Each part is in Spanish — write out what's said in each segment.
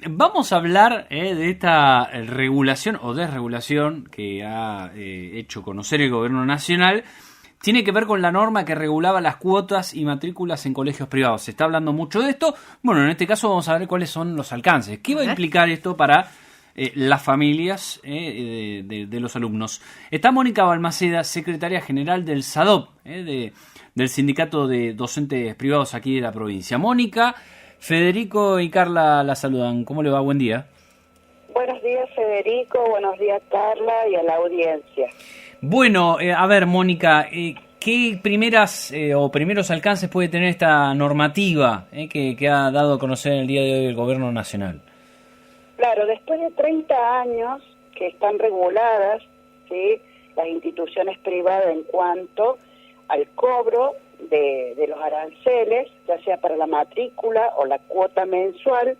Vamos a hablar de esta regulación o desregulación que ha hecho conocer el Gobierno Nacional. Tiene que ver con la norma que regulaba las cuotas y matrículas en colegios privados. Se está hablando mucho de esto. Bueno, en este caso vamos a ver cuáles son los alcances. ¿Qué va a implicar esto para las familias de los alumnos? Está Mónica Balmaceda, secretaria general del SADOP, del Sindicato de Docentes Privados aquí de la provincia. Mónica, Federico y Carla la saludan. ¿Cómo le va? Buen día. Buenos días, Federico. Buenos días, Carla, y a la audiencia. Bueno, a ver, Mónica, ¿qué primeros alcances puede tener esta normativa que ha dado a conocer el día de hoy el Gobierno Nacional? Claro, después de 30 años que están reguladas, ¿sí?, las instituciones privadas en cuanto al cobro de los aranceles, ya sea para la matrícula o la cuota mensual,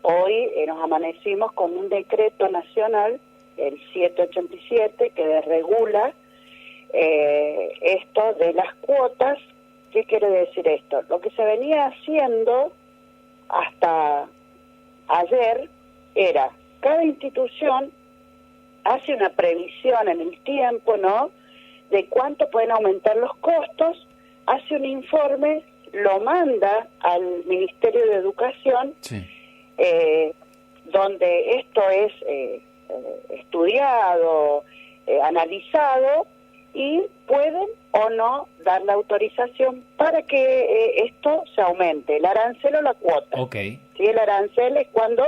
hoy nos amanecimos con un decreto nacional, el 787, que desregula esto de las cuotas. ¿Qué quiere decir esto? Lo que se venía haciendo hasta ayer era, cada institución hace una previsión en el tiempo, ¿no?, de cuánto pueden aumentar los costos, hace un informe, lo manda al Ministerio de Educación, sí, donde esto es estudiado, analizado, y pueden o no dar la autorización para que esto se aumente, el arancel o la cuota. Okay. ¿Sí? El arancel es cuando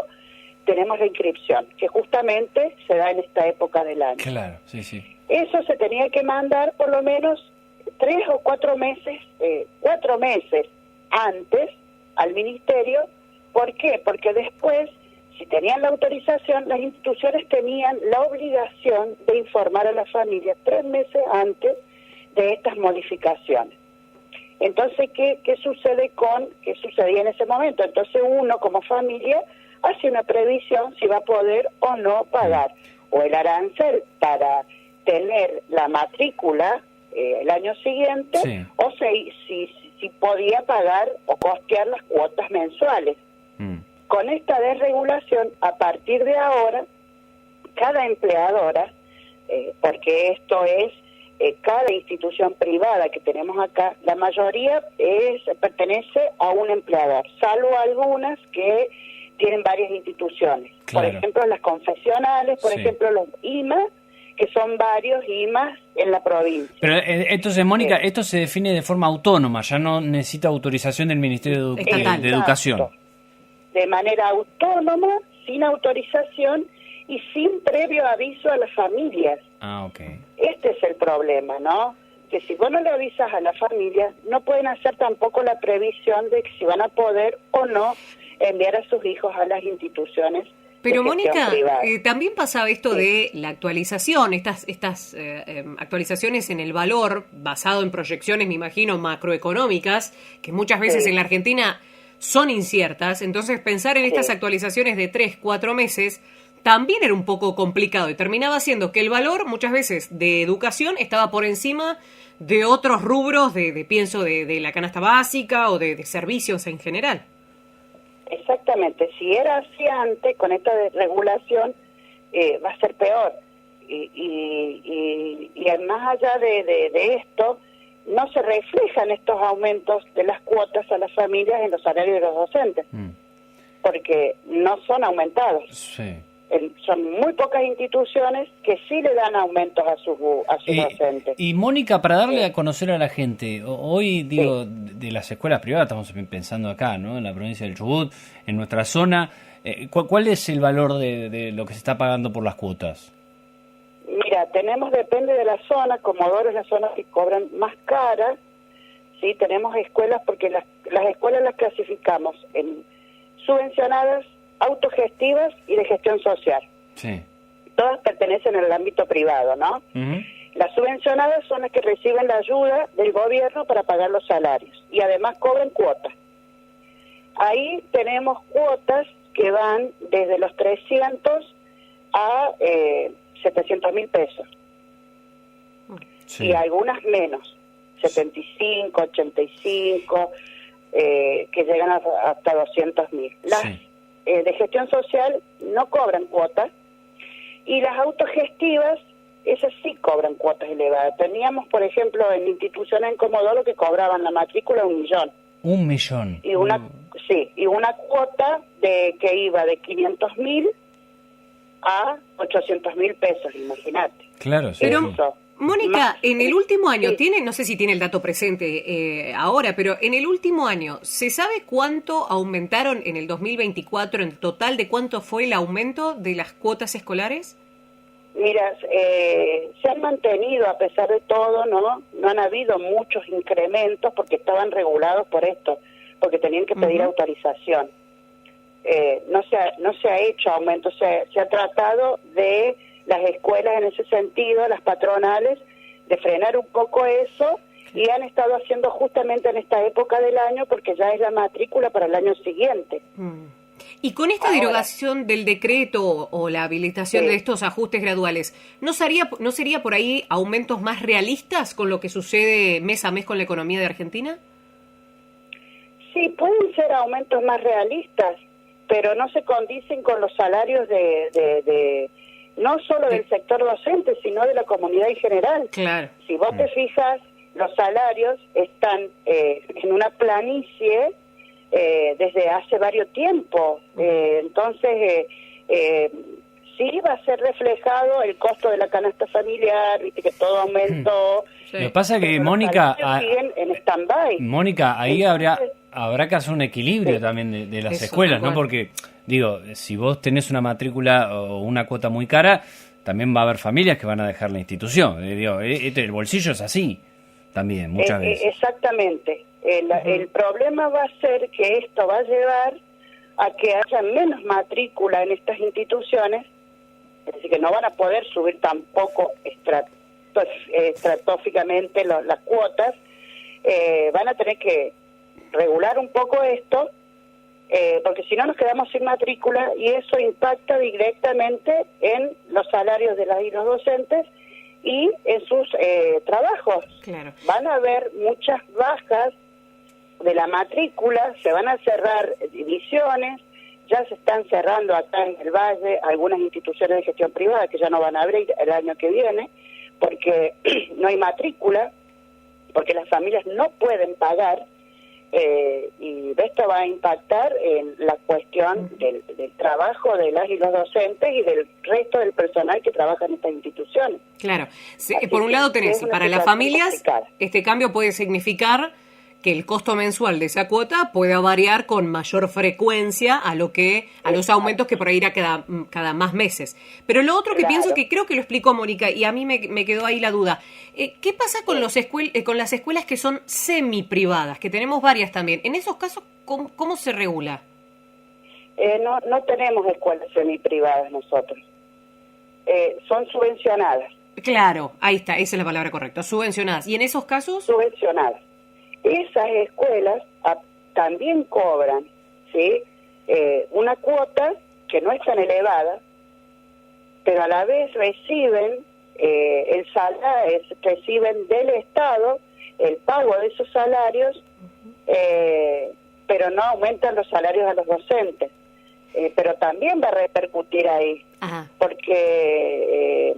tenemos la inscripción, que justamente se da en esta época del año. Claro, sí, sí. Eso se tenía que mandar por lo menos 3 o 4 meses, 4 meses antes al ministerio. ¿Por qué? Porque después, si tenían la autorización, las instituciones tenían la obligación de informar a las familias 3 meses antes de estas modificaciones. Entonces, ¿qué sucedía en ese momento? Entonces uno como familia hace una previsión si va a poder o no pagar o el arancel para tener la matrícula el año siguiente, sí, o si podía pagar o costear las cuotas mensuales. Con esta desregulación, a partir de ahora, cada empleadora, porque esto es cada institución privada que tenemos acá, la mayoría pertenece a un empleador, salvo algunas que tienen varias instituciones. Claro. Por ejemplo, las confesionales, por ejemplo, los IMA, que son varios IMAs en la provincia. Pero entonces, Mónica, esto se define de forma autónoma, ya no necesita autorización del Ministerio de Educación. De manera autónoma, sin autorización y sin previo aviso a las familias. Ah, ok. Este es el problema, ¿no? Que si vos no le avisas a las familias, no pueden hacer tampoco la previsión de que si van a poder o no enviar a sus hijos a las instituciones. Pero Mónica, también pasaba esto de la actualización, estas actualizaciones en el valor basado en proyecciones, me imagino, macroeconómicas, que muchas veces en la Argentina son inciertas. Entonces pensar en estas actualizaciones de 3, 4 meses también era un poco complicado y terminaba siendo que el valor muchas veces de educación estaba por encima de otros rubros pienso de la canasta básica o de servicios en general. Exactamente, si era así antes, con esta desregulación va a ser peor. Y más allá de esto, no se reflejan estos aumentos de las cuotas a las familias en los salarios de los docentes, porque no son aumentados. Sí. Son muy pocas instituciones que sí le dan aumentos a sus docentes. Y Mónica, para darle a conocer a la gente, hoy digo, de las escuelas privadas, estamos pensando acá, ¿no?, en la provincia del Chubut, en nuestra zona, ¿cuál es el valor de lo que se está pagando por las cuotas? Mira, depende de la zona. Comodoro es la zona que cobran más caras, ¿sí? Tenemos escuelas, porque las escuelas las clasificamos en subvencionadas, autogestivas y de gestión social. Sí. Todas pertenecen al ámbito privado, ¿no? Uh-huh. Las subvencionadas son las que reciben la ayuda del gobierno para pagar los salarios y además cobran cuotas. Ahí tenemos cuotas que van desde los 300 a 700.000 pesos. Sí. Y algunas menos, 75, 85, que llegan hasta 200.000. de gestión social no cobran cuotas, y las autogestivas, esas sí cobran cuotas elevadas. Teníamos, por ejemplo, en instituciones en Comodoro que cobraban la matrícula 1 millón. 1 millón. Y una cuota que iba de 500.000 a 800.000 pesos, imagínate. Claro, sí. Pero, sí. Mónica, en el último año, no sé si tiene el dato presente ahora, pero en el último año, ¿se sabe cuánto aumentaron en el 2024, en total, de cuánto fue el aumento de las cuotas escolares? Mira, se han mantenido a pesar de todo, ¿no? No han habido muchos incrementos porque estaban regulados por esto, porque tenían que pedir autorización. No se ha hecho aumento, se ha tratado de las escuelas en ese sentido, las patronales, de frenar un poco eso, y han estado haciendo justamente en esta época del año porque ya es la matrícula para el año siguiente. Y con esta derogación del decreto o la habilitación de estos ajustes graduales, ¿no sería por ahí aumentos más realistas con lo que sucede mes a mes con la economía de Argentina? Sí, pueden ser aumentos más realistas, pero no se condicen con los salarios de no solo del sector docente, sino de la comunidad en general. Claro. Si vos te fijas, los salarios están en una planicie desde hace varios tiempos. Entonces, sí va a ser reflejado el costo de la canasta familiar, viste que todo aumentó. Lo que pasa es que, Mónica, siguen en stand-by. Mónica, ahí habrá que hacer un equilibrio también de las escuelas, ¿no? Porque, digo, si vos tenés una matrícula o una cuota muy cara, también va a haber familias que van a dejar la institución. El bolsillo es así también, muchas veces. Exactamente. El problema va a ser que esto va a llevar a que haya menos matrícula en estas instituciones, es decir, que no van a poder subir tampoco estratosféricamente las cuotas. Van a tener que regular un poco esto, porque si no nos quedamos sin matrícula, y eso impacta directamente en los salarios de las y los docentes y en sus trabajos. Claro. Van a haber muchas bajas de la matrícula, se van a cerrar divisiones, ya se están cerrando acá en el Valle algunas instituciones de gestión privada que ya no van a abrir el año que viene, porque no hay matrícula, porque las familias no pueden pagar, y esto va a impactar en la cuestión del trabajo de las y los docentes y del resto del personal que trabaja en estas instituciones. Claro. Por un lado tenés, para las familias, complicada. Este cambio puede significar que el costo mensual de esa cuota pueda variar con mayor frecuencia a los aumentos que por ahí irá cada más meses. Pero lo otro que pienso, que creo que lo explicó Mónica, y a mí me quedó ahí la duda, ¿qué pasa con con las escuelas que son semi-privadas, que tenemos varias también? En esos casos, ¿cómo se regula? No tenemos escuelas semi-privadas nosotros. Son subvencionadas. Claro, ahí está, esa es la palabra correcta, subvencionadas. ¿Y en esos casos? Subvencionadas. Esas escuelas también cobran, ¿sí? Una cuota que no es tan elevada, pero a la vez reciben reciben del Estado el pago de esos salarios, pero no aumentan los salarios a los docentes. Pero también va a repercutir ahí, porque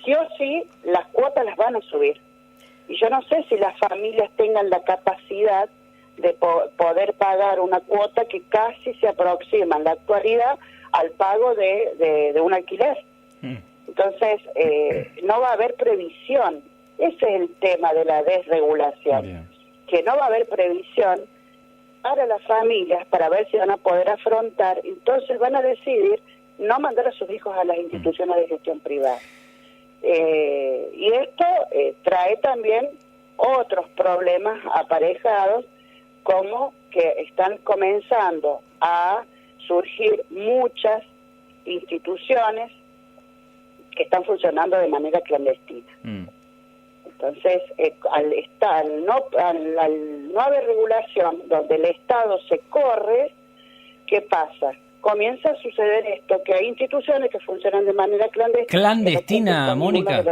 sí o sí las cuotas las van a subir. Y yo no sé si las familias tengan la capacidad de poder pagar una cuota que casi se aproxima en la actualidad al pago de un alquiler. Entonces, no va a haber previsión. Ese es el tema de la desregulación. Que no va a haber previsión para las familias para ver si van a poder afrontar. Entonces van a decidir no mandar a sus hijos a las instituciones de gestión privada. Y esto trae también otros problemas aparejados, como que están comenzando a surgir muchas instituciones que están funcionando de manera clandestina. Entonces, al no haber regulación, donde el Estado se corre, ¿qué pasa? Comienza a suceder esto, que hay instituciones que funcionan de manera clandestina. ¿Clandestina, Mónica?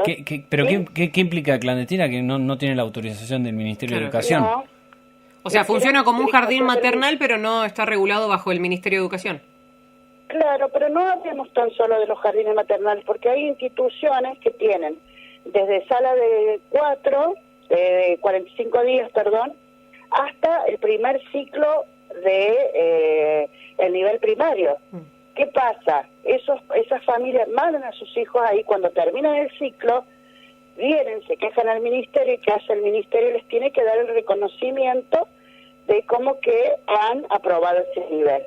¿Qué implica clandestina? Que no tiene la autorización del Ministerio de Educación. O sea, funciona como un jardín maternal, pero no está regulado bajo el Ministerio de Educación. Claro, pero no hablemos tan solo de los jardines maternales, porque hay instituciones que tienen desde sala de 45 días, hasta el primer ciclo de el nivel primario. ¿Qué pasa? Esas familias mandan a sus hijos ahí, cuando terminan el ciclo, vienen, se quejan al ministerio, y ¿qué hace el ministerio? Les tiene que dar el reconocimiento de cómo que han aprobado ese nivel.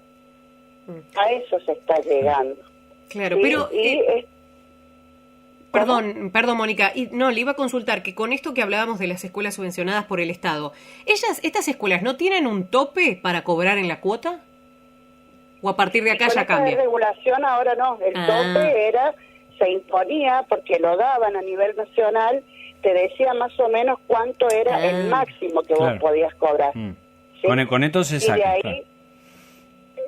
A eso se está llegando. Claro, ¿sí? pero... Perdón, Mónica, le iba a consultar que con esto que hablábamos de las escuelas subvencionadas por el Estado, ¿estas escuelas no tienen un tope para cobrar en la cuota? ¿O a partir de acá ya cambia? La regulación ahora no, el tope se imponía porque lo daban a nivel nacional, te decía más o menos cuánto era el máximo que vos podías cobrar. ¿sí? Con esto se saca,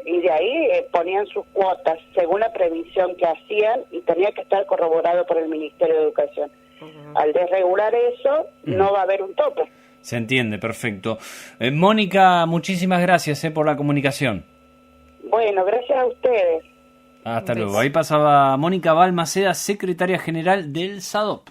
y de ahí ponían sus cuotas según la previsión que hacían y tenía que estar corroborado por el Ministerio de Educación. Al desregular eso, no va a haber un tope. Se entiende, perfecto. Mónica, muchísimas gracias por la comunicación. Bueno, gracias a ustedes. Hasta luego. Ahí pasaba Mónica Balmaceda, secretaria general del SADOP.